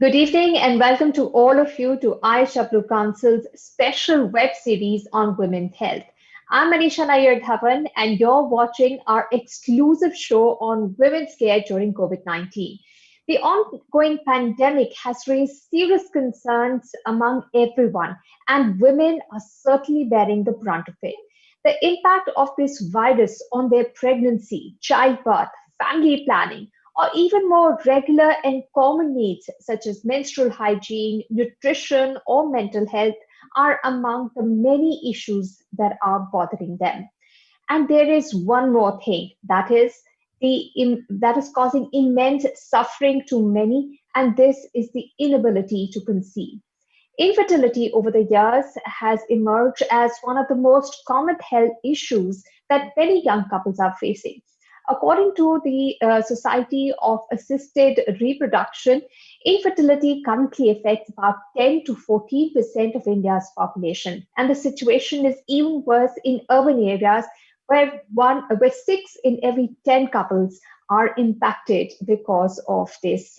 Good evening and welcome to all of you to ISW Council's special web series on women's health. I'm Manisha Nair Dhawan and you're watching our exclusive show on women's care during COVID-19. The ongoing pandemic has raised serious concerns among everyone, and women are certainly bearing the brunt of it. The impact of this virus on their pregnancy, childbirth, family planning, or even more regular and common needs such as menstrual hygiene, nutrition, or mental health are among the many issues that are bothering them. And there is one more thing that is causing immense suffering to many, and this is the inability to conceive. Infertility over the years has emerged as one of the most common health issues that many young couples are facing. According to the Society of Assisted Reproduction, infertility currently affects about 10 to 14% of India's population. And the situation is even worse in urban areas where 6 in every 10 couples are impacted because of this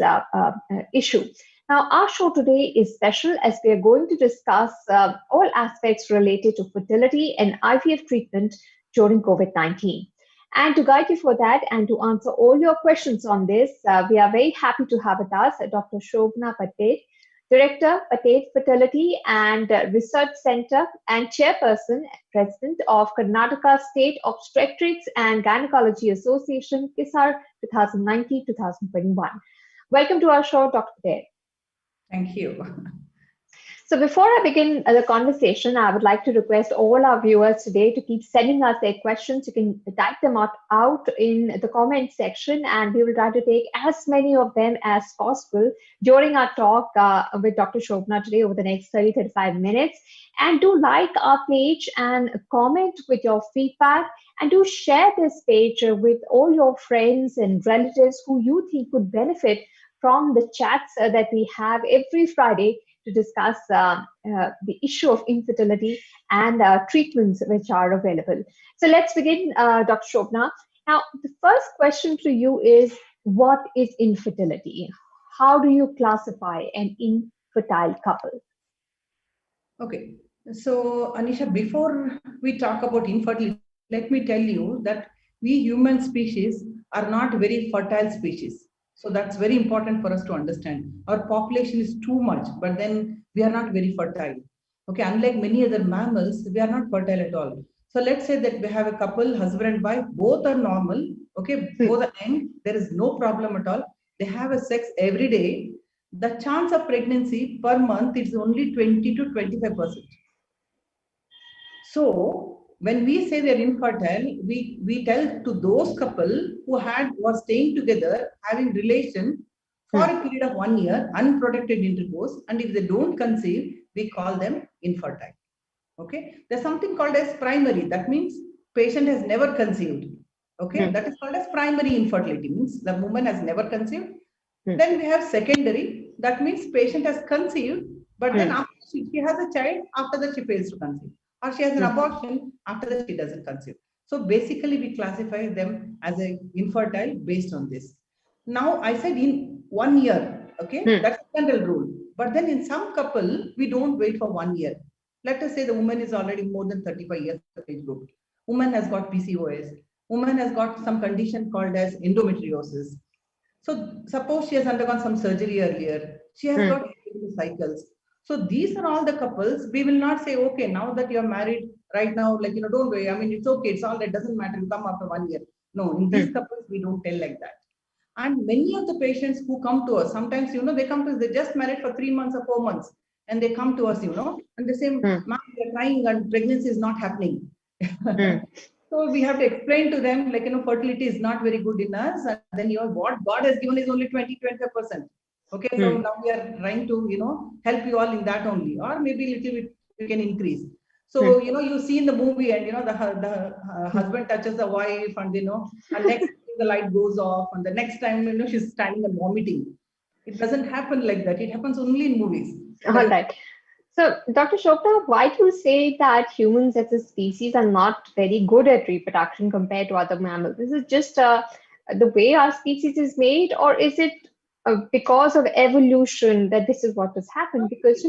issue. Now, our show today is special as we are going to discuss all aspects related to fertility and IVF treatment during COVID-19. And to guide you for that and to answer all your questions on this, we are very happy to have with us Dr. Shobhana Patted, Director, Patted Fertility and Research Centre and Chairperson, President of Karnataka State Obstetrics and Gynecology Association, KISAR 2019-2021. Welcome to our show, Dr. Patted. Thank you. So before I begin the conversation, I would like to request all our viewers today to keep sending us their questions. You can type them out in the comment section and we will try to take as many of them as possible during our talk with Dr. Shobhana today over the next 30-35 minutes. And do like our page and comment with your feedback, and do share this page with all your friends and relatives who you think could benefit from the chats that we have every Friday to discuss the issue of infertility and treatments which are available. So let's begin, Dr. Shobhana. Now, the first question to you is, what is infertility? How do you classify an infertile couple? Okay, so Anisha, before we talk about infertility, let me tell you that we human species are not very fertile species. So that's very important for us to understand. Our population is too much, but then we are not very fertile. Okay, unlike many other mammals, we are not fertile at all. So let's say that we have a couple, husband and wife, both are normal. Okay, both are young. There is no problem at all. They have a sex every day. The chance of pregnancy per month is only 20 to 25%. So when we say they're infertile, we tell to those couple who was staying together, having relation for a period of 1 year, unprotected intercourse, and if they don't conceive, we call them infertile. Okay, there's something called as primary. That means patient has never conceived. Okay, that is called as primary infertility. Means the woman has never conceived. Then we have secondary. That means patient has conceived, but then after she has a child, after that she fails to conceive, or she has an abortion, after that she doesn't conceive. So basically we classify them as a infertile based on this. Now I said in 1 year, okay, that's the general rule. But then in some couple, we don't wait for 1 year. Let us say the woman is already more than 35 years of age group. Woman has got PCOS. Woman has got some condition called as endometriosis. So suppose she has undergone some surgery earlier. She has got cycles. So these are all the couples. We will not say, okay, now that you're married right now, like, don't worry. I mean, it's okay. It's all that doesn't matter. You come after 1 year. No, in these couples, we don't tell like that. And many of the patients who come to us, sometimes, they come to us, they just married for 3 months or 4 months. And they come to us, and they say, ma'am, we're trying and pregnancy is not happening. So we have to explain to them, like, fertility is not very good in us. And then, what God has given is only 20-25%. Okay, so now we are trying to, help you all in that only, or maybe a little bit we can increase. So, you see in the movie and, the husband touches the wife and, and next the light goes off and the next time, she's standing and vomiting. It doesn't happen like that. It happens only in movies. All right. So, Dr. Shobhana, why do you say that humans as a species are not very good at reproduction compared to other mammals? Is it just the way our species is made, or is it because of evolution that this is what has happened. Because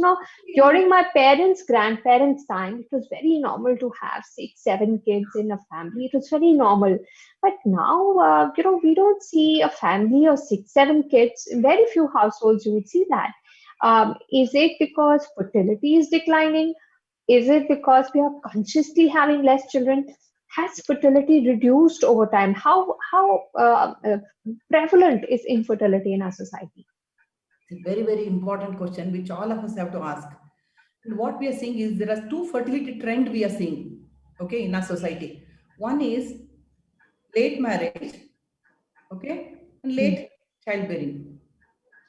during my parents' grandparents' time, it was very normal to have 6, 7 kids in a family. It was very normal. But now, we don't see a family of 6, 7 kids. In very few households you would see that. Is it because fertility is declining? Is it because we are consciously having less children? Has fertility reduced over time? How prevalent is infertility in our society? It's a very, very important question which all of us have to ask. And what we are seeing is there are two fertility trend we are seeing, okay, in our society. One is late marriage, okay, and Hmm. late childbearing,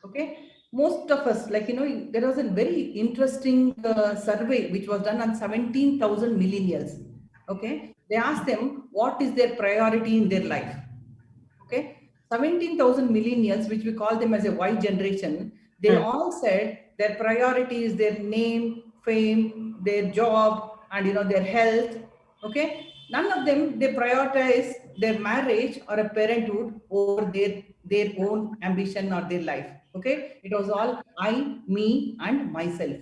okay. Most of us, like, there was a very interesting survey which was done on 17,000 millennials, okay. They asked them what is their priority in their life. Okay, 17,000 millennials, which we call them as a Y generation, they Hmm. all said their priority is their name, fame, their job, and their health. Okay, none of them they prioritize their marriage or a parenthood over their own ambition or their life. Okay, it was all I, me, and myself.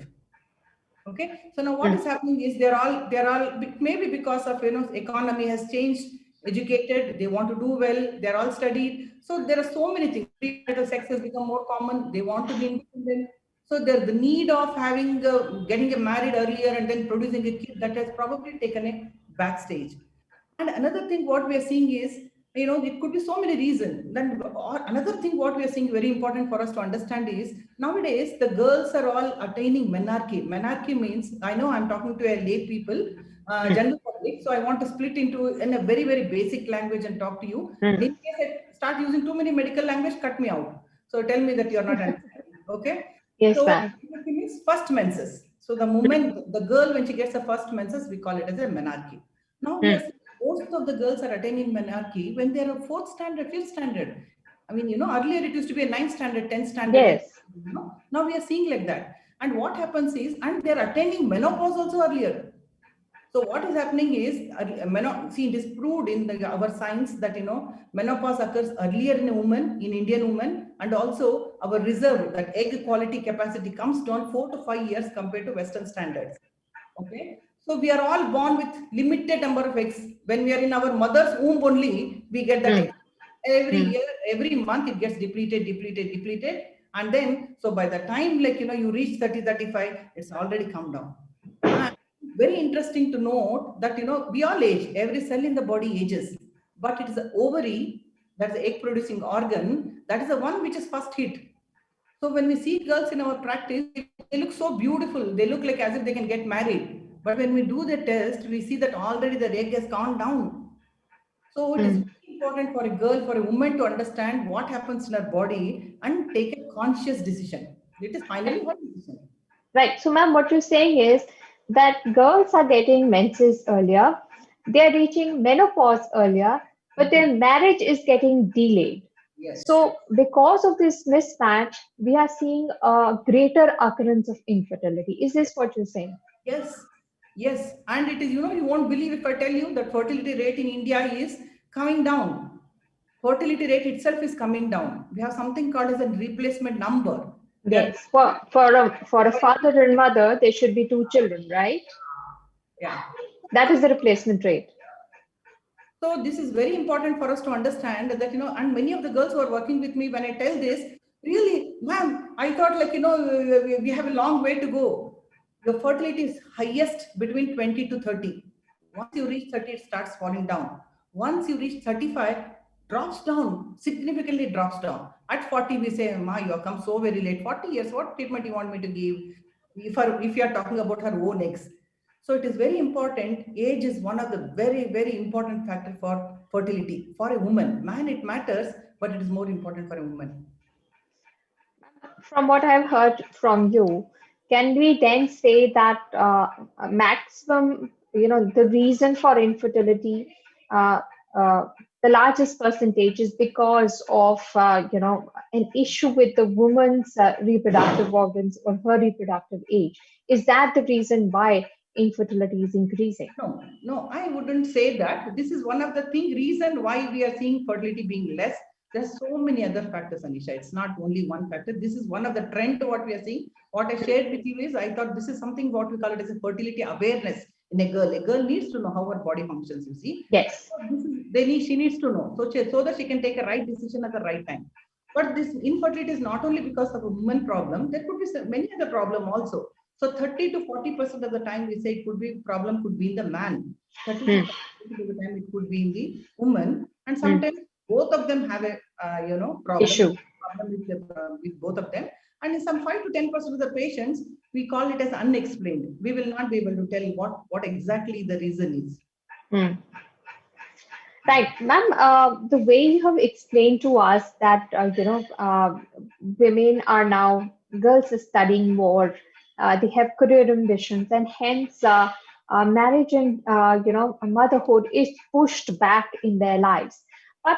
Okay, so now what Hmm. is happening is they're all maybe because of economy has changed, educated, they want to do well, they're all studied. So there are so many things. Premarital sex has become more common. They want to be independent. So there's the need of having getting married earlier and then producing a kid that has probably taken a backstage. And another thing, what we are seeing is, it could be so many reasons. Then, or another thing, what we are seeing very important for us to understand is nowadays the girls are all attaining menarche. Menarche means, I know I'm talking to a lay people, Hmm. general public, so I want to split into in a very, very basic language and talk to you. And Hmm. in case I start using too many medical language, cut me out. So tell me that you're not understanding. Okay. Yes, So ma'am. the thing is first menses. So the moment the girl, when she gets the first menses, we call it as a menarche. Now we are Hmm. seeing most of the girls are attaining menarche when they are fourth standard, fifth standard. I mean, earlier it used to be a ninth standard, 10th standard, and Yes. now we are seeing like that. And what happens is, and they're attaining menopause also earlier. So what is happening is, see, it is proved in our science that menopause occurs earlier in a woman, in Indian woman, and also our reserve, that egg quality capacity comes down 4 to 5 years compared to Western standards. Okay, so we are all born with limited number of eggs. When we are in our mother's womb only, we get that Hmm. egg. Every Hmm. year, every month, it gets depleted, depleted, depleted, and then so by the time like you reach 30, 35, it's already come down. And very interesting to note that we all age. Every cell in the body ages, but it is the ovary, that's the egg producing organ, that is the one which is first hit. So when we see girls in our practice, they look so beautiful. They look like as if they can get married. But when we do the test, we see that already the egg has gone down. So it is Hmm. very important for a girl, for a woman to understand what happens in her body and take a conscious decision. It is finally her decision. Right. So, ma'am, what you're saying is that girls are getting menses earlier, they're reaching menopause earlier, but their marriage is getting delayed. Yes. So, because of this mismatch, we are seeing a greater occurrence of infertility. Is this what you're saying? Yes. Yes. And it is, you won't believe if I tell you that fertility rate in India is coming down. Fertility rate itself is coming down. We have something called as a replacement number. We are Yes. For a father and mother, there should be 2 children, right? yeah. That is the replacement rate. So this is very important for us to understand that, and many of the girls who are working with me, when I tell this, really, ma'am, I thought like, we have a long way to go. Your fertility is highest between 20 to 30. Once you reach 30, it starts falling down. Once you reach 35, drops down, significantly drops down. At 40, we say, ma, you have come so very late. 40 years, what treatment you want me to give? If you are talking about her own eggs. So it is very important. Age is one of the very, very important factor for fertility. For a woman, man, it matters, but it is more important for a woman. From what I've heard from you, can we then say that maximum, the reason for infertility, uh, uh, the largest percentage is because of, an issue with the woman's reproductive organs or her reproductive age? Is that the reason why infertility is increasing? No, I wouldn't say that. This is one of the reason why we are seeing fertility being less. There are so many other factors, Anisha. It's not only one factor. This is one of the trend what we are seeing. What I shared with you is, I thought this is something what we call it as a fertility awareness in a girl. A girl needs to know how her body functions, you see. Yes. So she needs to know so that she can take a right decision at the right time. But this infertility is not only because of a woman problem. There could be many other problem also. So 30 to 40% of the time we say it could be problem could be in the man. 30 to 40% of the time it could be in the woman, and sometimes both of them have a Issue. problem with both of them. And in some 5 to 10% of the patients, we call it as unexplained. We will not be able to tell what exactly the reason is. Right, ma'am. The way you have explained to us that women are now, girls are studying more, they have career ambitions, and hence marriage and motherhood is pushed back in their lives. But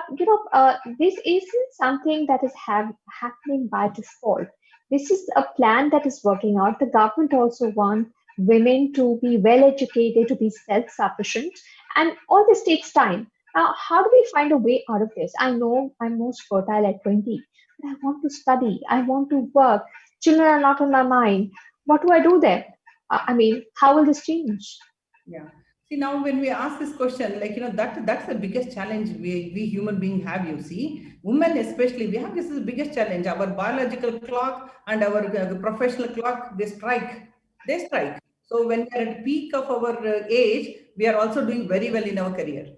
this isn't something that is happening by default. This is a plan that is working out. The government also wants women to be well educated, to be self-sufficient, and all this takes time. Now, how do we find a way out of this? I know I'm most fertile at 20, but I want to study. I want to work. Children are not on my mind. What do I do then? I mean, how will this change? Yeah. See, now when we ask this question, like, that's the biggest challenge we human beings have, you see. Women especially, we have this is the biggest challenge. Our biological clock and our professional clock, they strike. They strike. So when we are at the peak of our age, we are also doing very well in our career.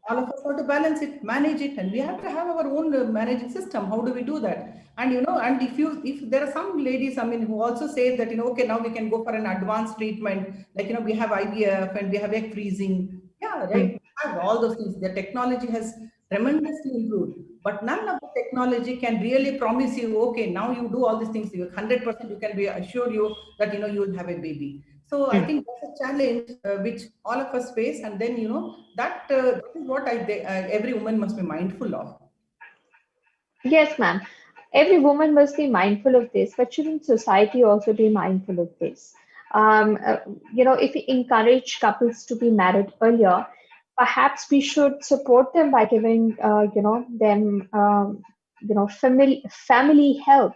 All of us have to balance it, manage it, and we have to have our own managing system. How do we do that? And and if there are some ladies, I mean, who also say that okay, now we can go for an advanced treatment, like we have IVF and we have egg freezing. Yeah, right. We have all those things. The technology has tremendously improved, but none of the technology can really promise you, okay, now you do all these things, you 100% you can be assured you that you will have a baby. So I think that's a challenge which all of us face, and then that is what every woman must be mindful of. Yes, ma'am. Every woman must be mindful of this, but shouldn't society also be mindful of this? If we encourage couples to be married earlier, perhaps we should support them by giving, them, family help.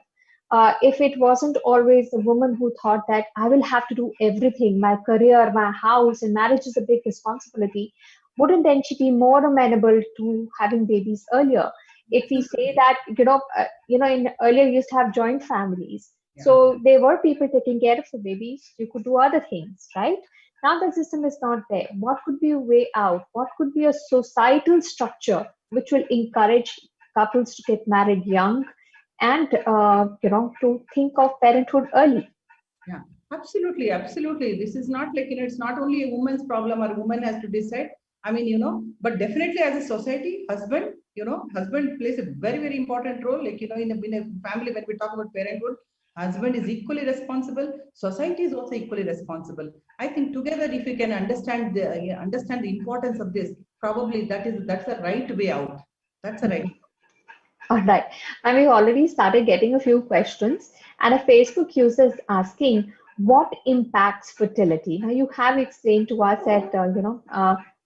If it wasn't always the woman who thought that I will have to do everything, my career, my house, and marriage is a big responsibility, wouldn't then she be more amenable to having babies earlier? If we say that in earlier you used to have joint families, Yeah. so there were people taking care of the babies, you could do other things, right? Now the system is not there. What could be a way out? What could be a societal structure which will encourage couples to get married young and to think of parenthood early? Yeah, absolutely, absolutely. This is not like it's not only a woman's problem or a woman has to decide. I mean, but definitely as a society, husband plays a very, very important role. Like, in a family, when we talk about parenthood, husband is equally responsible. Society is also equally responsible. I think together, if we can understand the importance of this, probably that's the right way out. That's the right. All right. And we already started getting a few questions, and a Facebook user is asking, what impacts fertility? Now, you have explained to us that,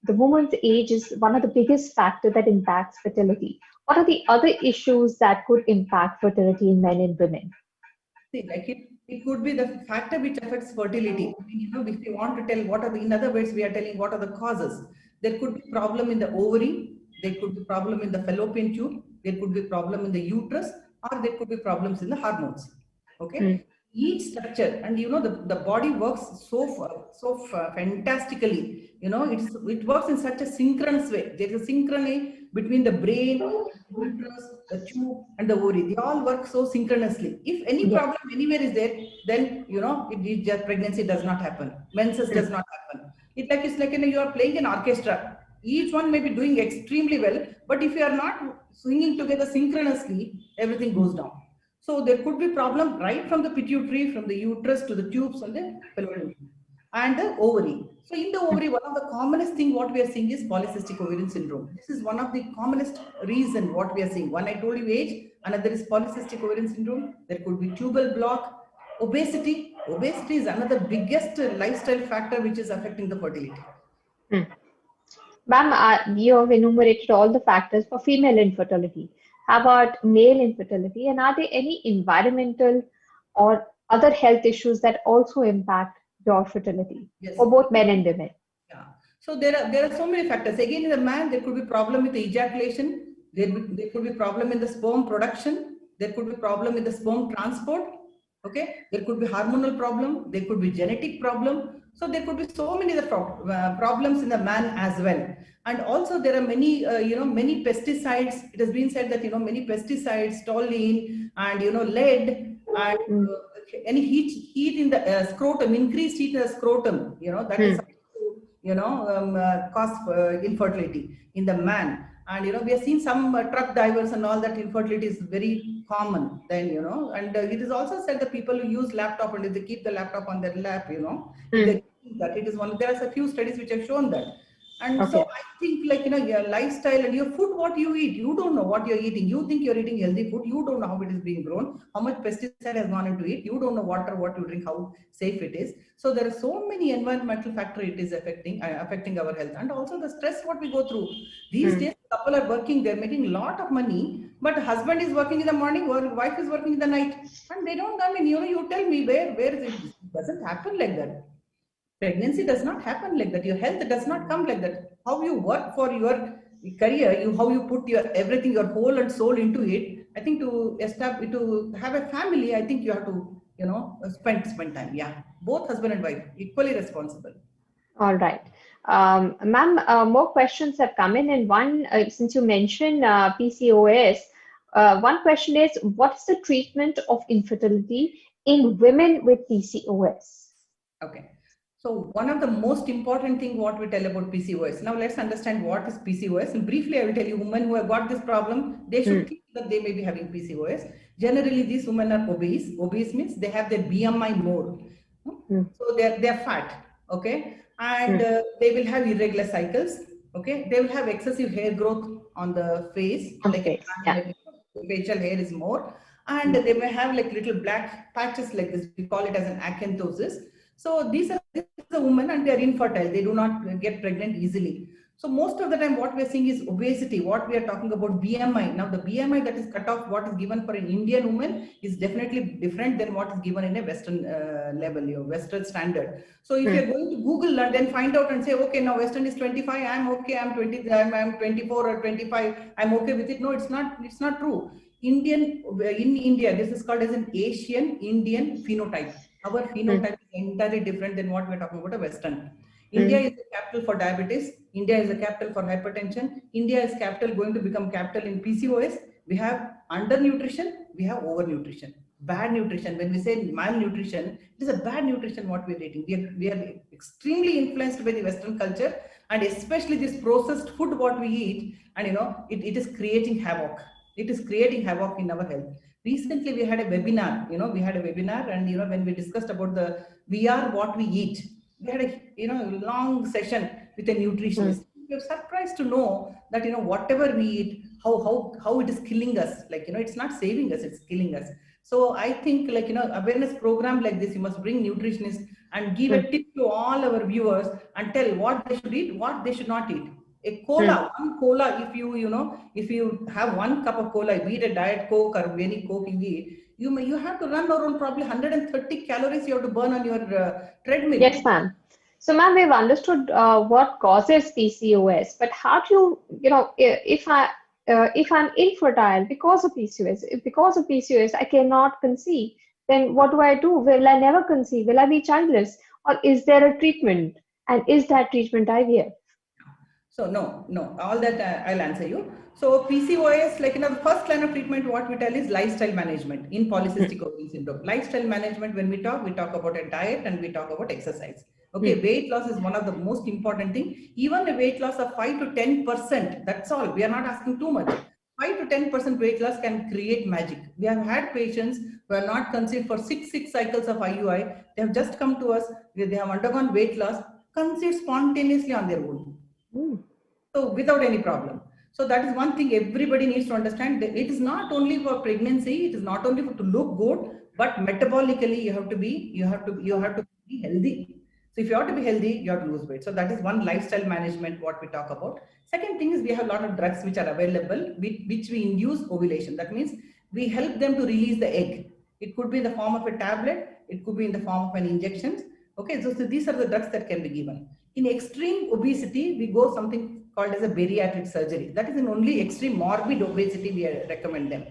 the woman's age is one of the biggest factor that impacts fertility. What are the other issues that could impact fertility in men and women? See, like it could be the factor which affects fertility. I mean, if you want to tell in other words, we are telling what are the causes. There could be problem in the ovary, there could be problem in the fallopian tube, there could be problem in the uterus, or there could be problems in the hormones. Okay, each structure, and the body works so fantastically. It works in such a synchronous way. There is a synchrony between the brain, the uterus, the tube, and the ovary. They all work so synchronously. If any Yes. problem anywhere is there, then it just pregnancy does not happen. Menses does not happen. It's like you are playing an orchestra. Each one may be doing extremely well, but if you are not singing together synchronously, everything goes down. So there could be problem right from the pituitary, from the uterus to the tubes and the fallopian tube and the ovary. So in the ovary, one of the commonest thing what we are seeing is polycystic ovarian syndrome. This is one of the commonest reason what we are seeing. One I told you age, another is polycystic ovarian syndrome. There could be tubal block, obesity. Obesity is another biggest lifestyle factor which is affecting the fertility. Ma'am, you have enumerated all the factors for female infertility. How about male infertility? And are there any environmental or other health issues that also impact your fertility Yes. for both men and women? Yeah. So there are so many factors. Again, in the man, there could be problem with the ejaculation. There could be problem in the sperm production. There could be problem in the sperm transport. Okay. There could be hormonal problem. There could be genetic problem. So there could be so many other problems in the man as well. And also there are many, many pesticides. It has been said that, many pesticides, toluene and, lead and Mm, any heat in the scrotum, increased heat in the scrotum, that is mm, cause infertility in the man. And we have seen some truck divers and all that infertility is very common then, and it is also said that people who use laptop and if they keep the laptop on their lap, if mm. they that it is one, there are a few studies which have shown that. And so Okay. I think like, your lifestyle and your food, what you eat, you don't know what you're eating. You think you're eating healthy food. You don't know how it is being grown, how much pesticide has gone into it. You don't know water, what you drink, how safe it is. So there are so many environmental factors it is affecting our health. And also the stress what we go through. These Mm. days, couple are working, they're making a lot of money, but husband is working in the morning, or wife is working in the night. And they don't come in, you tell me where is it? It doesn't happen like that. Pregnancy does not happen like that. Your health does not come like that. How you work for your career, how you put your everything, your whole and soul into it. I think to establish, to have a family, I think you have to, spend time. Yeah, both husband and wife equally responsible. All right. Ma'am, more questions have come in, and one, since you mentioned PCOS, one question is, what's the treatment of infertility in women with PCOS? Okay. So one of the most important thing what we tell about PCOS. Now let's understand what is PCOS. And briefly, I will tell you, women who have got this problem, they should Mm, think that they may be having PCOS. Generally, these women are obese. Obese means they have their BMI more. mm, So they're fat. Okay. And mm. they will have irregular cycles. Okay. They will have excessive hair growth on the face, On the like a face, man, yeah. like facial hair is more. And Mm, they may have like little black patches like this. We call it as an acanthosis. So this is a woman and they are infertile. They do not get pregnant easily. So most of the time what we are seeing is obesity. What we are talking about BMI. Now the BMI that is cut off, what is given for an Indian woman is definitely different than what is given in a Western level, your Western standard. So if you mm, are going to Google and then find out and say, okay, now Western is 25, I'm okay, I'm 20, I'm 24 or 25, I'm okay with it. No, it's not true. In India, this is called as an Asian Indian phenotype. Our mm, phenotype is entirely different than what we're talking about a Western. India mm, is the capital for diabetes. India is the capital for hypertension. India is capital going to become capital in PCOS. We have undernutrition. We have overnutrition. Bad nutrition. When we say malnutrition, it is a bad nutrition what we're eating. We are extremely influenced by the Western culture and especially this processed food what we eat. And it is creating havoc. It is creating havoc in our health. Recently, we had a webinar, and, when we discussed about we are what we eat, we had a, long session with a mm, nutritionist. We were surprised to know that, whatever we eat, how it is killing us. Like, it's not saving us, it's killing us. So I think like, awareness program like this, you must bring nutritionists and give mm, a tip to all our viewers and tell what they should eat, what they should not eat. A mm. cola, one cola, if you have one cup of cola, be it a diet coke or any coke you eat, you have to run around probably 130 calories you have to burn on your treadmill. Yes, ma'am. So, ma'am, we've understood what causes PCOS, but how do you, if I'm infertile because of PCOS, if because of PCOS I cannot conceive, then what do I do? Will I never conceive? Will I be childless? Or is there a treatment? And is that treatment IVF? So no, all that I'll answer you. So PCOS, like, the first line of treatment, what we tell is lifestyle management in Hmm, polycystic ovarian syndrome. Lifestyle management, when we talk about a diet and we talk about exercise. hmm, Okay, weight loss is one of the most important thing. Even a weight loss of 5 to 10%, that's all. We are not asking too much. 5 to 10% weight loss can create magic. We have had patients who are not conceived for six cycles of IUI. They have just come to us, they have undergone weight loss, conceived spontaneously on their own. hmm, So without any problem. So that is one thing everybody needs to understand. That it is not only for pregnancy, it is not only for to look good, but metabolically you have to be healthy. So if you have to be healthy, you have to lose weight. So that is one lifestyle management what we talk about. Second thing is we have a lot of drugs which are available, which we induce ovulation. That means we help them to release the egg. It could be in the form of a tablet, it could be in the form of an injection. Okay, so these are the drugs that can be given. In extreme obesity, we go something called as a bariatric surgery. That is in only extreme morbid obesity we recommend them.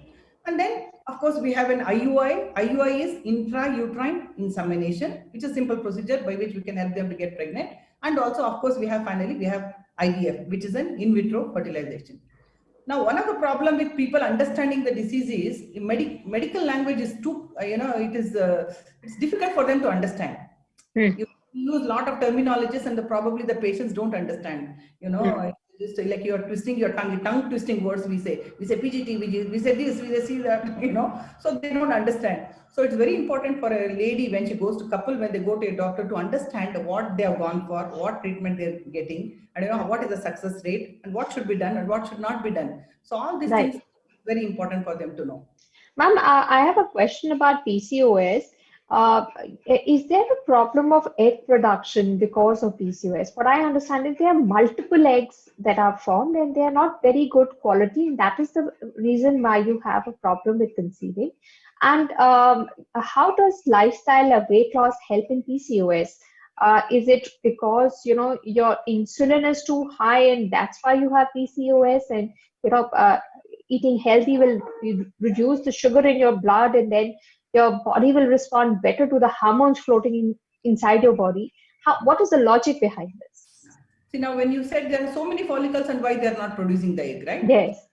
And then, of course, we have an IUI. IUI is intrauterine insemination, which is a simple procedure by which we can help them to get pregnant. And also, of course, we have IVF, which is an in vitro fertilization. Now, one of the problem with people understanding the disease is medical language is too, it's difficult for them to understand. You use a lot of terminologies and probably the patients don't understand, just like you're twisting your tongue twisting words. We say PGT, we say this, we say that, so they don't understand. So it's very important for a lady when she goes to couple, when they go to a doctor, to understand what they have gone for, what treatment they're getting, and what is the success rate and what should be done and what should not be done. So all these things are very important for them to know. Ma'am, I have a question about PCOS. Is there a problem of egg production because of PCOS? What I understand is there are multiple eggs that are formed and they are not very good quality, and that is the reason why you have a problem with conceiving. And how does lifestyle or weight loss help in PCOS? Is it because your insulin is too high and that's why you have PCOS, and eating healthy will reduce the sugar in your blood, and then your body will respond better to the hormones floating inside your body? What is the logic behind this? See, now when you said there are so many follicles and why they are not producing the egg, right?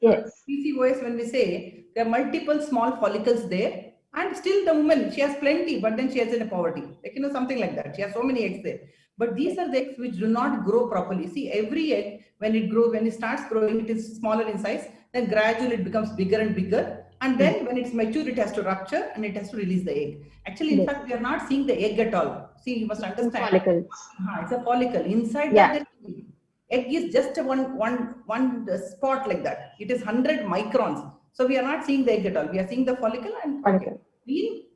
Yes. PCOS, when we say there are multiple small follicles there, and still the woman, she has plenty, but then she has in a poverty, something like that. She has so many eggs there. But these are the eggs which do not grow properly. See, every egg, when it starts growing, it is smaller in size, then gradually it becomes bigger and bigger. And then when it's mature, it has to rupture and it has to release the egg. Actually, in fact, we are not seeing the egg at all. See, you must understand. Follicles. It's a follicle. Inside that, egg is just one spot like that. It is 100 microns. So we are not seeing the egg at all. We are seeing the follicle. And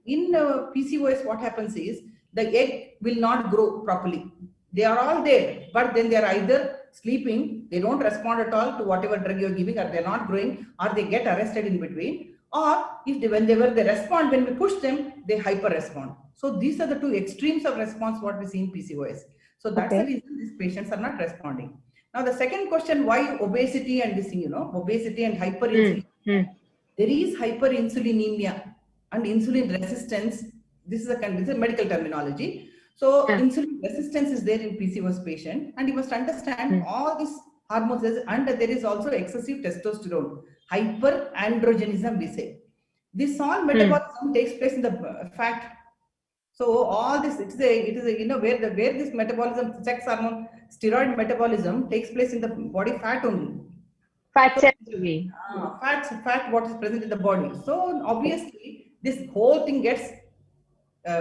in PCOS, what happens is the egg will not grow properly. They are all there, but then they are either sleeping, they don't respond at all to whatever drug you're giving, or they're not growing, or they get arrested in between, or when they respond, when we push them, they hyper respond. So these are the two extremes of response what we see in PCOS. So that's the reason these patients are not responding. Now the second question, why obesity and this thing, obesity and hyperinsulinemia. There is hyperinsulinemia and insulin resistance. This is a medical terminology. So insulin resistance is there in PCOS patient, and you must understand all these hormones, and there is also excessive testosterone, hyperandrogenism we say. This all metabolism takes place in the fat. So all this, it is where this metabolism, sex hormone, steroid metabolism takes place in the body fat only. Fat cells, fat what is present in the body. So obviously this whole thing gets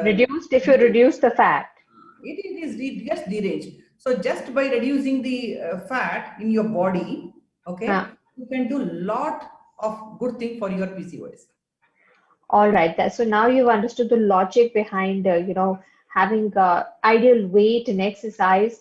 reduced if you reduce the fat. It gets deranged. So just by reducing the fat in your body, you can do a lot of good thing for your PCOS. All right. So now you've understood the logic behind, having ideal weight and exercise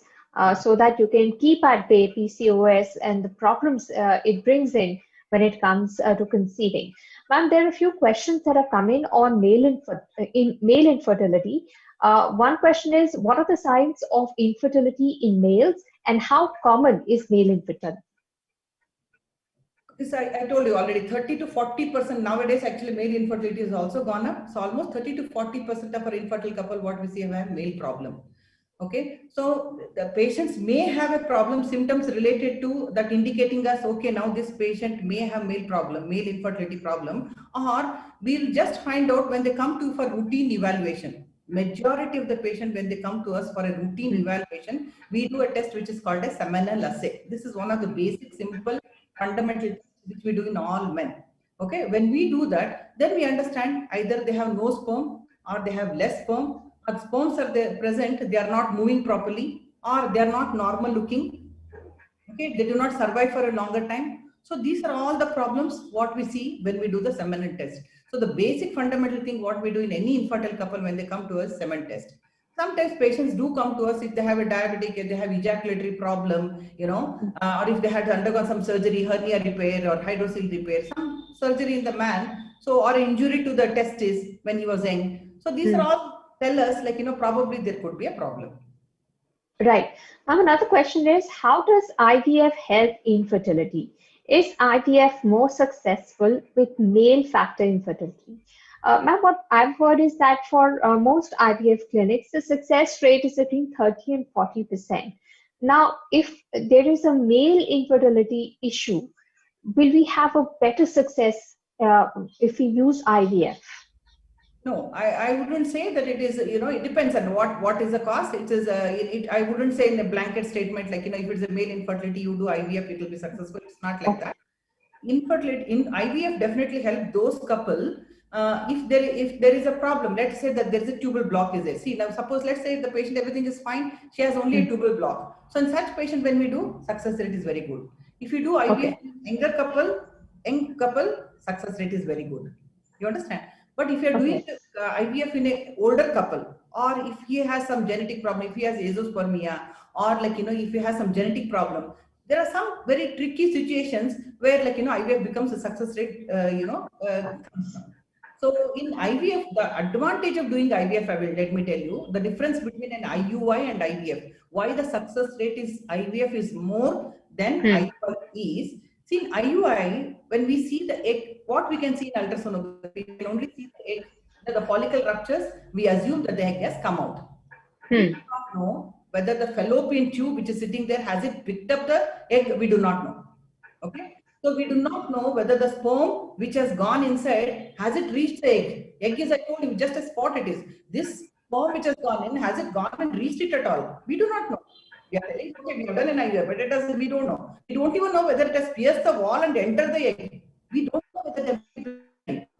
so that you can keep at bay PCOS and the problems it brings in when it comes to conceiving. Ma'am, there are a few questions that are coming on male infertility. One question is, what are the signs of infertility in males and how common is male infertility? This I told you already, 30 to 40% nowadays actually male infertility has also gone up. So almost 30 to 40% of our infertile couple what we see have a male problem. Okay, so the patients may have a problem, symptoms related to that indicating us, okay, now this patient may have male infertility problem, or we'll just find out when they come to for routine evaluation. Majority of the patient, when they come to us for a routine evaluation, we do a test which is called a seminal assay. This is one of the basic, simple, fundamental tests which we do in all men. Okay, when we do that, then we understand either they have no sperm or they have less sperm. Or sperms are there present, they are not moving properly, or they are not normal looking. Okay, they do not survive for a longer time. So these are all the problems what we see when we do the seminal test. So the basic fundamental thing what we do in any infertile couple when they come to us, semen test. Sometimes patients do come to us if they have a diabetic, if they have ejaculatory problem, or if they had undergone some surgery, hernia repair or hydrocele repair, some surgery in the man, so or injury to the testis when he was young. So these are all tell us probably there could be a problem. Right. Another question is, how does IVF help infertility? Is IVF more successful with male factor infertility? Ma'am, what I've heard is that for most IVF clinics, the success rate is between 30 and 40%. Now, if there is a male infertility issue, will we have a better success if we use IVF? No, I wouldn't say that it is, it depends on what is the cost. It is, I wouldn't say in a blanket statement, like, if it's a male infertility, you do IVF, it will be successful. It's not like that. Infertility in IVF definitely help those couple. If there is a problem, let's say that there is a tubal block is there. See, now suppose, let's say the patient, everything is fine, she has only a tubal block. So in such patient, when we do, success rate is very good. If you do IVF in young couple, success rate is very good. You understand? But if you're doing IVF in an older couple, or if he has some genetic problem, if he has Azuspermia, or if he has some genetic problem, there are some very tricky situations where IVF becomes a success rate, So in IVF, the advantage of doing IVF, let me tell you, the difference between an IUI and IVF, why the success rate is IVF is more than IUI is, see in IUI, when we see the egg, what we can see in ultrasonography, we can only see the egg, the follicle ruptures, we assume that the egg has come out. We do not know whether the fallopian tube which is sitting there, has it picked up the egg? We do not know. Okay. So we do not know whether the sperm which has gone inside, has it reached the egg? Egg is, I told you, just a spot it is. This sperm which has gone in, has it gone and reached it at all? We do not know. We are telling, okay, we have done an IVF, but it doesn't, we don't know. We don't even know whether it has pierced the wall and entered the egg. We don't know whether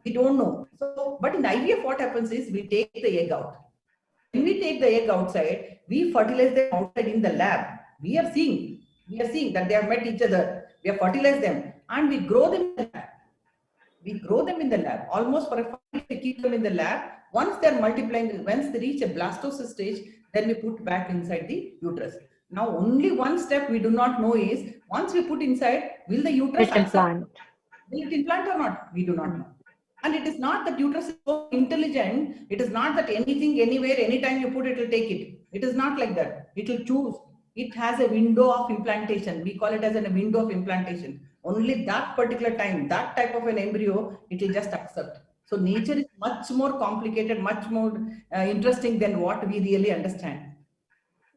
we don't know. So, but in IVF, what happens is we take the egg out. When we take the egg outside, we fertilize them outside in the lab. We are seeing that they have met each other. We have fertilized them and we grow them in the lab. We grow them in the lab. Almost for a while, we keep them in the lab. Once they are multiplying, once they reach a blastocyst stage, then we put back inside the uterus. Now, only one step we do not know is, once we put inside, will the uterus accept? Will it implant or not? We do not know. And it is not that uterus is so intelligent. It is not that anything, anywhere, anytime you put it, it will take it. It is not like that. It will choose. It has a window of implantation. We call it as a window of implantation. Only that particular time, that type of an embryo, it will just accept. So nature is much more complicated, much more interesting than what we really understand.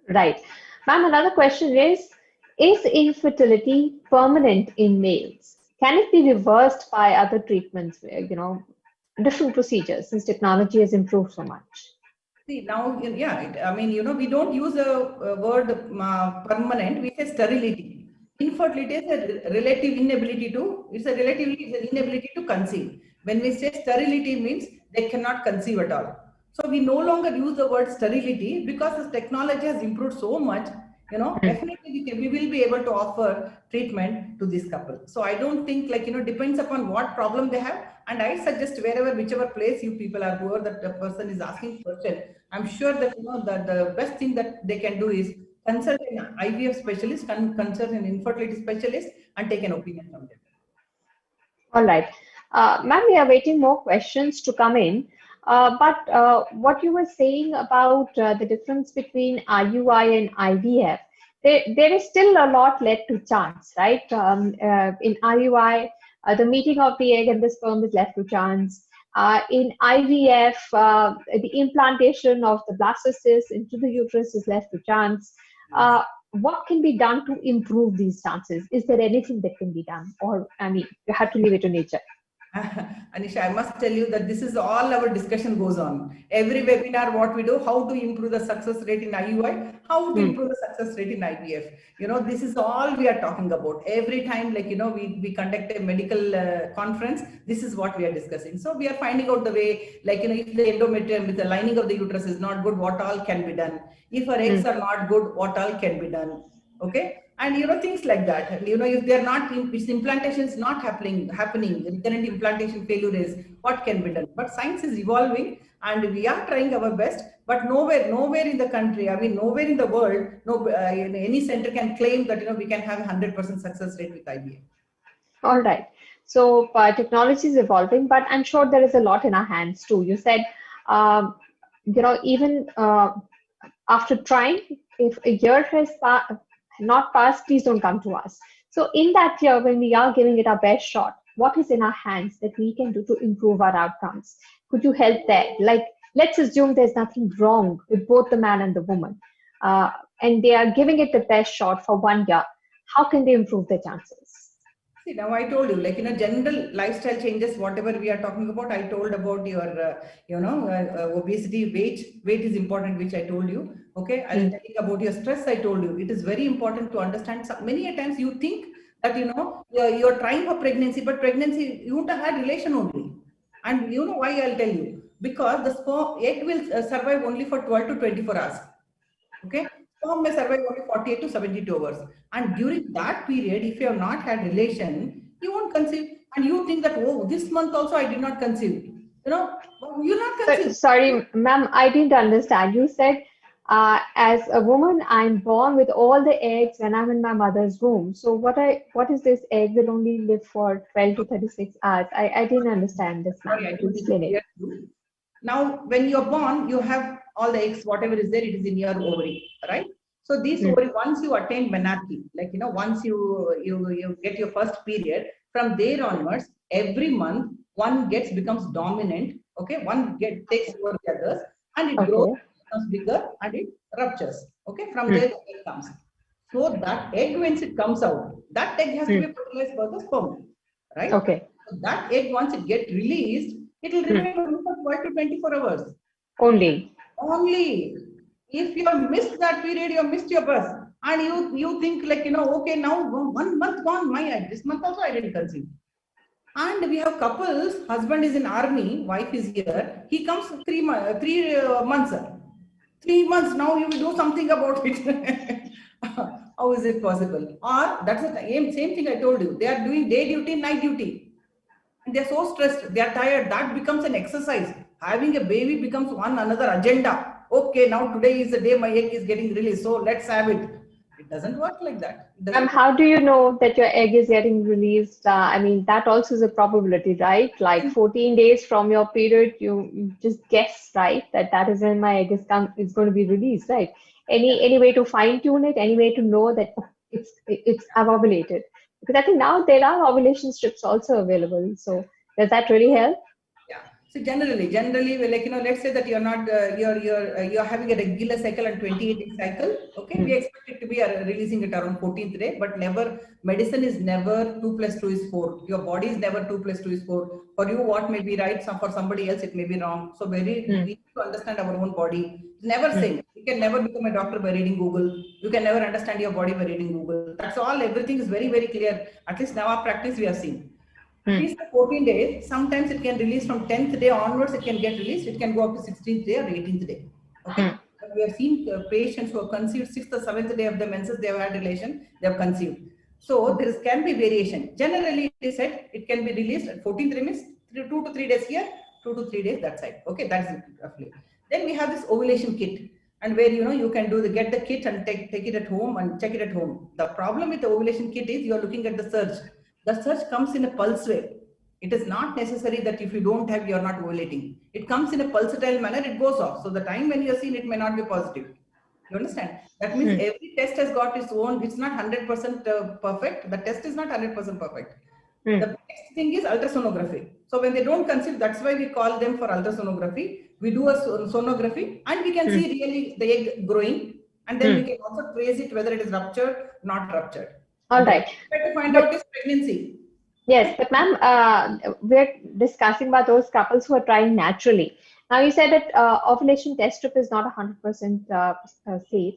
Right. Ma'am, another question is infertility permanent in males? Can it be reversed by other treatments, different procedures, since technology has improved so much? See, now, yeah, we don't use a word permanent, we say sterility. Infertility is a relative inability to conceive. When we say sterility, means they cannot conceive at all. So we no longer use the word sterility because the technology has improved so much. Definitely we will be able to offer treatment to this couple. So I don't think depends upon what problem they have. And I suggest whichever place you people are, whoever the person is asking question, I'm sure that that the best thing that they can do is consult an IVF specialist, consult an infertility specialist, and take an opinion from them. All right, ma'am, we are waiting more questions to come in. But what you were saying about the difference between IUI and IVF, there is still a lot left to chance, right? In IUI, the meeting of the egg and the sperm is left to chance. In IVF, the implantation of the blastocyst into the uterus is left to chance. What can be done to improve these chances? Is there anything that can be done? Or, you have to leave it to nature? Anisha, I must tell you that this is all our discussion goes on. Every webinar, what we do, how to improve the success rate in IUI, how to improve the success rate in IVF. This is all we are talking about. Every time, we conduct a medical conference, this is what we are discussing. So we are finding out the way, if the endometrium with the lining of the uterus is not good, what all can be done? If our eggs are not good, what all can be done? Okay, and things like that. And if they're not, if implantation is not happening, recurrent implantation failure is what can be done. But science is evolving, and we are trying our best. But nowhere in the country, I mean, nowhere in the world, no, any center can claim that we can have 100% success rate with IVF. All right. So technology is evolving, but I'm sure there is a lot in our hands too. You said, even after trying, if a year has not passed, please don't come to us. So in that year, when we are giving it our best shot, what is in our hands that we can do to improve our outcomes? Could you help there? Like, let's assume there's nothing wrong with both the man and the woman, and they are giving it the best shot for 1 year. How can they improve their chances? See, now I told you, like, general lifestyle changes, whatever we are talking about, I told about your, obesity, weight is important, which I told you. Okay. I'll tell you about your stress. I told you, it is very important to understand. Many a times you think that, you're trying for pregnancy, but pregnancy, you won't have had relation only. And you know why? I'll tell you, because the egg will survive only for 12 to 24 hours. Okay. Sperm may survive only 48 to 72 hours. And during that period, if you have not had relation, you won't conceive. And you think that, oh, this month also I did not conceive. You're not conceive. Sorry, ma'am, I didn't understand. You said, as a woman, I'm born with all the eggs when I'm in my mother's womb. So what is this egg will only live for 12 to 36 hours? I didn't understand this, ma'am. Sorry, I Could you explain it? Now, when you're born, you have all the eggs, whatever is there, it is in your ovary, right? So these ovary, once you attain menarche, like, once you get your first period, from there onwards, every month, one becomes dominant, okay? One takes over the others, and it grows, becomes bigger, and it ruptures, okay? From there, the egg comes. So that egg, once it comes out, that egg has to be fertilized by the sperm, right? Okay. So that egg, once it gets released, it will remain for 12 to 24 hours. Only. If you have missed that period, you have missed your bus. And you think like, okay, now 1 month gone, this month also I didn't conceive. And we have couples, husband is in army, wife is here. He comes 3 months. 3 months, now you will do something about it. How is it possible? Or that's the same thing I told you. They are doing day duty, night duty. And they're so stressed, they're tired. That becomes an exercise. Having a baby becomes another agenda. Okay, now today is the day my egg is getting released, so let's have it. It doesn't work like that. How do you know that your egg is getting released? I mean, that also is a probability, right? Like 14 days from your period, you just guess, right? That is when my egg is going to be released, right? Any way to fine tune it? Any way to know that I've ovulated? Because I think now there are ovulation strips also available. So does that really help? Yeah. So generally, like, let's say that you're not, you're having a regular cycle and 28-day cycle. Okay. We expect it to be releasing it around 14th day, but medicine is never 2 plus 2 is 4. Your body is never 2 plus 2 is 4. For you, what may be right, for somebody else, it may be wrong. So we need to understand our own body. Never saying you can never become a doctor by reading Google. You can never understand your body by reading Google. That's all. Everything is very, very clear. At least now our practice we have seen. At least 14 days. Sometimes it can release from 10th day onwards. It can get released. It can go up to 16th day or 18th day. Okay. But we have seen patients who have conceived 6th or 7th day of the menses. They have had relation. They have conceived. So there can be variation. Generally, it is said it can be released at 14th day means 2 to 3 days here, 2 to 3 days that side. Okay, that's it roughly. Then we have this ovulation kit, and where you can get the kit and take it at home and check it at home. The problem with the ovulation kit is you are looking at the surge. The surge comes in a pulse wave. It is not necessary that if you don't have, you are not ovulating. It comes in a pulsatile manner, it goes off. So the time when you are seen, it may not be positive. You understand? That means every test has got its own, it's not 100% perfect. The test is not 100% perfect. The next thing is ultrasonography. So when they don't conceive, that's why we call them for ultrasonography. We do a sonography and we can see really the egg growing, and then we can also trace it whether it is ruptured, not ruptured. All right. To find out is pregnancy. Yes, but ma'am, we're discussing about those couples who are trying naturally. Now, you said that ovulation test strip is not 100% safe.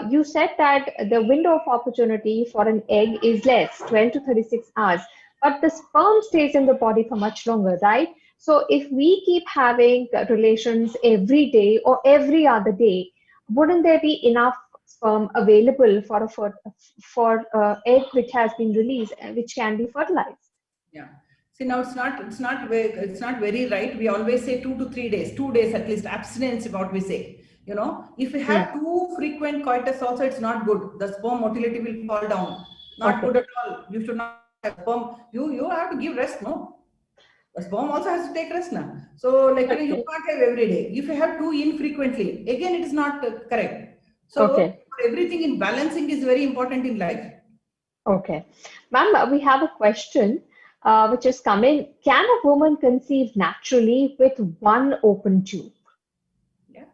You said that the window of opportunity for an egg is less, 12 to 36 hours, but the sperm stays in the body for much longer, right? So if we keep having relations every day or every other day, wouldn't there be enough sperm available for egg which has been released and which can be fertilized. Yeah. See, now it's not very right. We always say 2 to 3 days, 2 days at least abstinence is what we say. You know, if we have too frequent coitus also, it's not good. The sperm motility will fall down. Not good at all. You should not have sperm. You have to give rest, no? The sperm also has to take rest now. So, like, you can't have every day. If you have too infrequently, again, it is not correct. So, everything in balancing is very important in life. Okay. Ma'am, we have a question which is coming. Can a woman conceive naturally with one open tube? Yeah,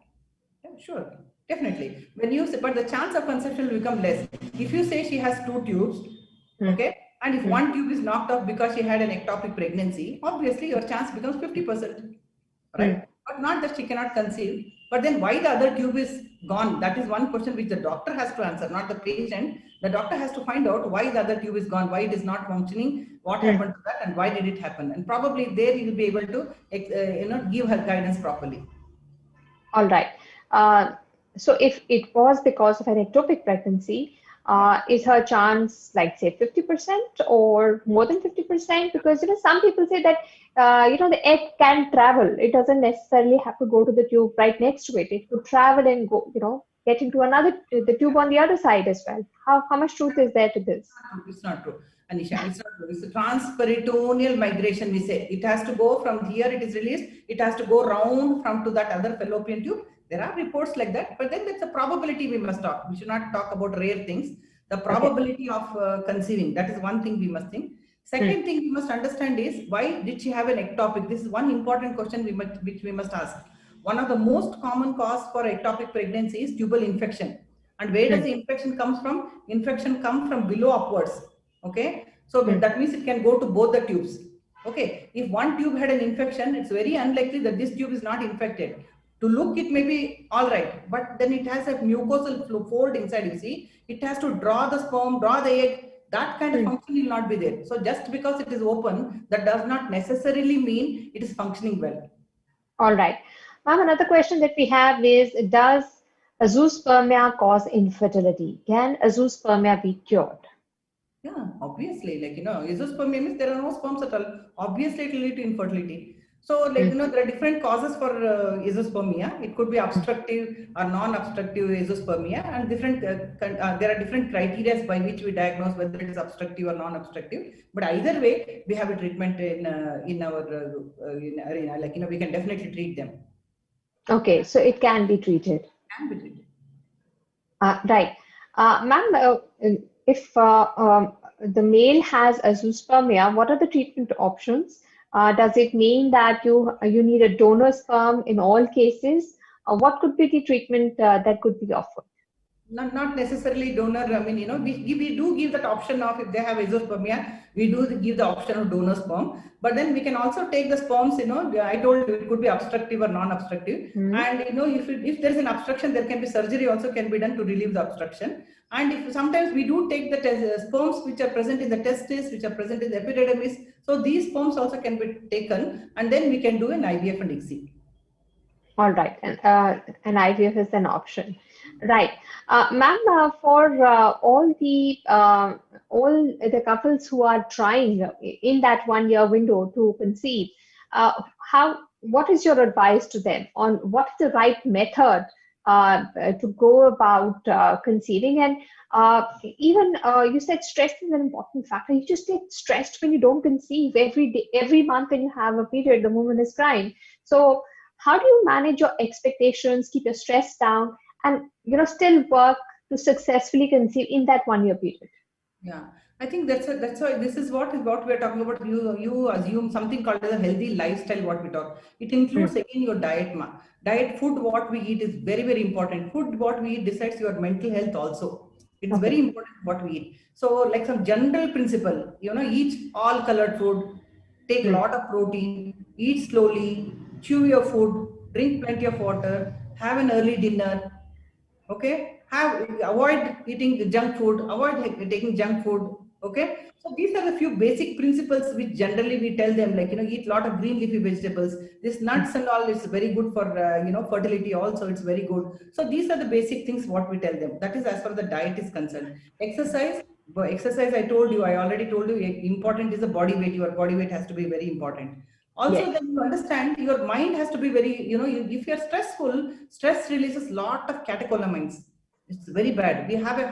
sure. Definitely. When you say, but the chance of conception will become less. If you say she has 2 tubes, okay, and if one tube is knocked off because she had an ectopic pregnancy, obviously your chance becomes 50%, right? But not that she cannot conceive. But then why the other tube is gone? That is one question which the doctor has to answer, not the patient. The doctor has to find out why the other tube is gone, why it is not functioning, what happened to that, and why did it happen. And probably there you will be able to, give her guidance properly. All right. So if it was because of an ectopic pregnancy, is her chance like say 50% or more than 50%? Because some people say that the egg can travel. It doesn't necessarily have to go to the tube right next to it. It could travel and go, get into the tube on the other side as well. How much truth is there to this? It's not true. Anisha, it's not true. It's a transperitoneal migration, we say. It has to go from here, it is released. It has to go round from to that other fallopian tube. There are reports like that, but then it's a probability we must talk. We should not talk about rare things. The probability of conceiving, that is one thing we must think. Second thing we must understand is, why did she have an ectopic? This is one important question which we must ask. One of the most common cause for ectopic pregnancy is tubal infection. And where does the infection comes from? Infection comes from below upwards. Okay. So that means it can go to both the tubes. Okay. If one tube had an infection, it's very unlikely that this tube is not infected. To look, it may be all right, but then it has a mucosal fold inside, you see. It has to draw the sperm, draw the egg. That kind of function will not be there. So just because it is open, that does not necessarily mean it is functioning well. All right. Ma'am, another question that we have is, does Azuspermia cause infertility? Can Azuspermia be cured? Yeah, obviously, Azuspermia means there are no sperms at all. Obviously, it will lead to infertility. So, there are different causes for Azuspermia. It could be obstructive or non-obstructive Azuspermia, and there are different criteria by which we diagnose whether it is obstructive or non-obstructive. But either way, we have a treatment in our arena. We can definitely treat them. Okay, so it can be treated. Can be treated. Right, ma'am. If the male has Azuspermia, what are the treatment options? Does it mean that you need a donor sperm in all cases? What could be the treatment that could be offered? Not necessarily donor. I mean, we do give that option of, if they have Azuspermia, we do give the option of donor sperm. But then we can also take the sperms. I told you it could be obstructive or non-obstructive. And if there is an obstruction, there can be surgery also can be done to relieve the obstruction. And if sometimes we do take the sperms which are present in the testis, which are present in the epididymis. So these sperms also can be taken, and then we can do an IVF and ICSI. All right, and an IVF is an option. Right, ma'am. For all the couples who are trying in that 1 year window to conceive, what is your advice to them on what is the right method to go about conceiving? And even you said stress is an important factor. You just get stressed when you don't conceive every day, every month when you have a period, the woman is crying. So how do you manage your expectations, keep your stress down, and still work to successfully conceive in that 1 year period? Yeah, I think that's why this is what we are talking about. You assume something called as a healthy lifestyle. What we talk, it includes again your diet. Diet, food, what we eat is very, very important. Food, what we eat decides your mental health also. It's very important what we eat. So, like some general principle, eat all colored food, take a lot of protein, eat slowly, chew your food, drink plenty of water, have an early dinner. Okay, avoid eating the junk food, avoid taking junk food. Okay, so these are the few basic principles which generally we tell them, like, eat a lot of green leafy vegetables. This nuts and all is very good for, fertility also, it's very good. So these are the basic things what we tell them. That is as far as the diet is concerned. Exercise, exercise I told you, I already told you, important is the body weight. Your body weight has to be very important. Also, Yes. then you understand your mind has to be very, if you're stressful, stress releases lot of catecholamines. It's very bad. We have a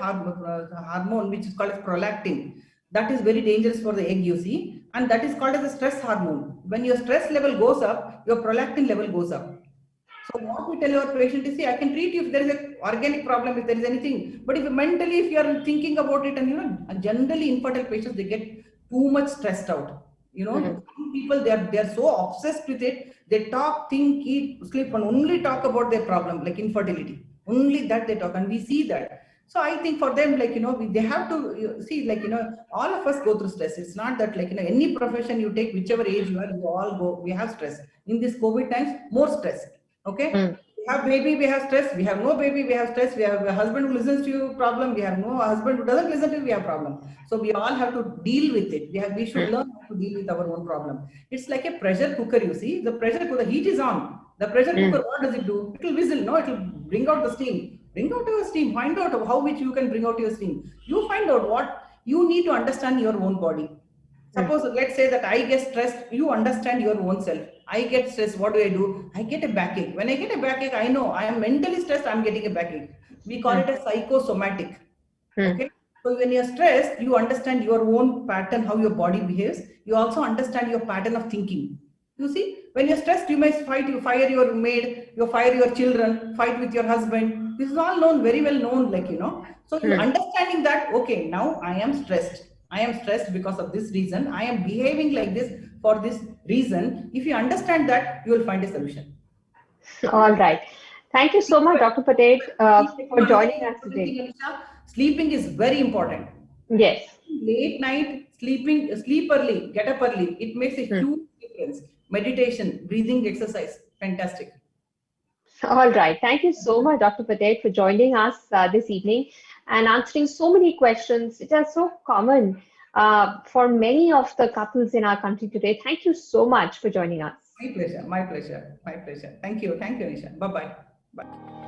hormone which is called as prolactin. That is very dangerous for the egg, you see, and that is called as a stress hormone. When your stress level goes up, your prolactin level goes up. So what we tell our patient is, see, I can treat you if there is an organic problem, if there is anything. But if mentally, if you are thinking about it, and generally infertile patients, they get too much stressed out. Mm. Some people, they are so obsessed with it. They talk, think, eat, sleep, and only talk about their problem, like infertility. Only that they talk, and we see that. So I think for them, like, they have to see, like, all of us go through stress. It's not that, like, any profession you take, whichever age you are, you all go. We have stress in this COVID times. More stress. Okay, Mm. we have baby, we have stress. We have no baby, we have stress. We have a husband who listens to you, problem. We have no husband who doesn't listen to you, we have problem. So we all have to deal with it. We should learn how to deal with our own problem. It's like a pressure cooker, you see. The pressure cooker, the heat is on. The pressure cooker, Mm. what does it do? It will whistle. No, it will bring out the steam. Bring out your steam. Find out how which you can bring out your steam. You find out what you need to understand your own body. Mm. Suppose, let's say that I get stressed, you understand your own self. I get stressed, what do? I get a backache. When I get a backache, I know I am mentally stressed, I'm getting a backache. We call it Mm. a psychosomatic. Mm. Okay. So when you're stressed, you understand your own pattern, how your body behaves. You also understand your pattern of thinking. You see, when you're stressed, you may fight, you fire your maid, you fire your children, fight with your husband. This is all known, very well known, like, So you Mm. understanding that, okay, now I am stressed. I am stressed because of this reason. I am behaving like this for this reason. If you understand that, you will find a solution. All right. Thank you so much, Dr. Patel, for joining us today. Sleeping is very important. Yes. Late night, sleep early, get up early. It makes a Mm. huge difference. Meditation, breathing exercise, fantastic. All right. Thank you so much, Dr. Patel, for joining us this evening and answering so many questions which are so common for many of the couples in our country today. Thank you so much for joining us. My pleasure, my pleasure, my pleasure. Thank you, Nisha. Bye-bye. Bye.